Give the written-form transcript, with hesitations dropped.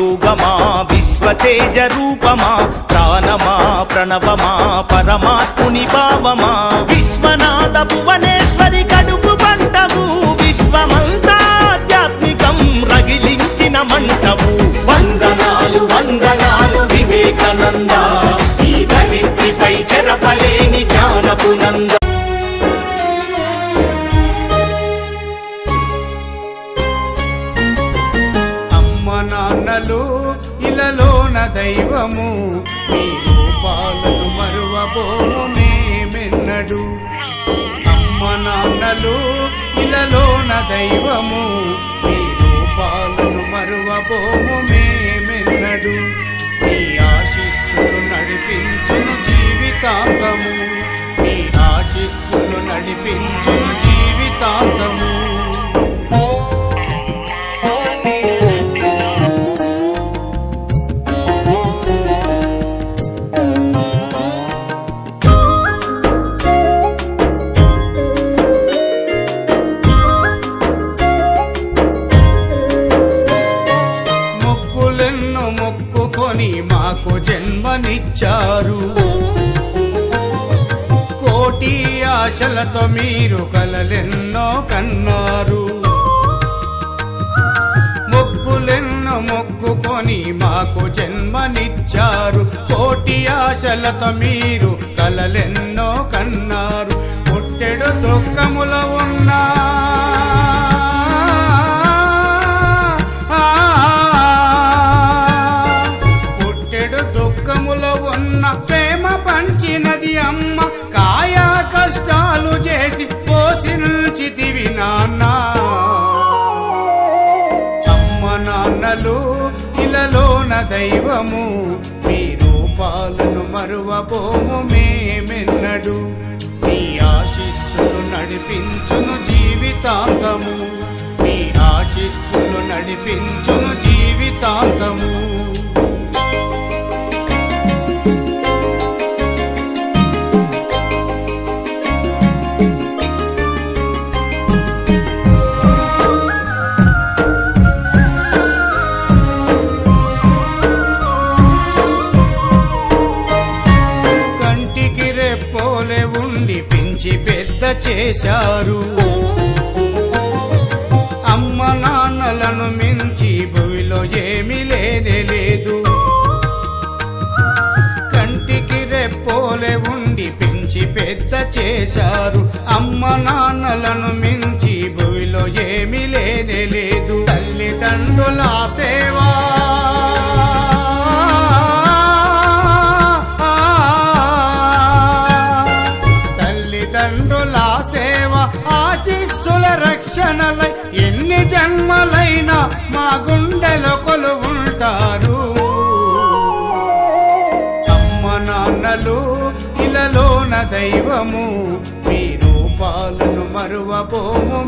యోగమా విశ్వతేజ రూపమా ప్రాణమా ప్రణవమా పరమాత్ముని భావమా విశ్వనాథ భువనేశ్వరి కడుపు పంటవు విశ్వమంతా ఆధ్యాత్మికం రగిలించిన మంటవు వందనాలు వందనాలు వివేకానంద ఈ ధరిత్రిపై చెరపలేని జ్ఞానపు నంద నాన్నలు ఇలలోన దైవము మీ రూపాలను మరువబోము మేమెన్నడు అమ్మ నాన్నలు ఇలలోన దైవము మీ రూపాలను మరువబోము మేమెన్నడు మీ ఆశీస్సులు నడిపించును జీవితాంతము మీ ఆశీస్సులు నడిపించును జీవితాంతము మాకు జన్మనిచ్చారు కోటి ఆశలతో మీరు కలలెన్నో కన్నారు మొక్కులెన్నో మొక్కుకొని మాకు జన్మనిచ్చారు కోటి ఆశలతో మీరు కలలెన్నో కన్నారు పుట్టెడు దుఃఖముల ఉన్నా ప్రేమ పంచినది అమ్మ కాయా కష్టాలు చేసి పోషించితివి నాన్న అమ్మ నాన్నలు ఇలలోన దైవము మీ రూపాలను మరువబోము మేమెన్నడు మీ ఆశీస్సులు నడిపించును జీవితాంతము మీ ఆశీస్సులు నడిపించును జీవితాంతము పెద్ద చేశారు అమ్మ నాన్నలను మించి భూమిలో ఏమీ లేనేలేదు కంటికి రెప్పోలే ఉండి పెంచి పెద్ద చేశారు అమ్మ నాన్నలను మించి భూమిలో ఏమీ లేనేలేదు తల్లిదండ్రుల సేవా తండ్రుల సేవ ఆశీస్సుల రక్షణలై ఎన్ని జన్మలైనా మా గుండెలో కొలువుంటారు అమ్మ నాన్నలు ఇలలోన దైవము మీ రూపాలను మరువబోము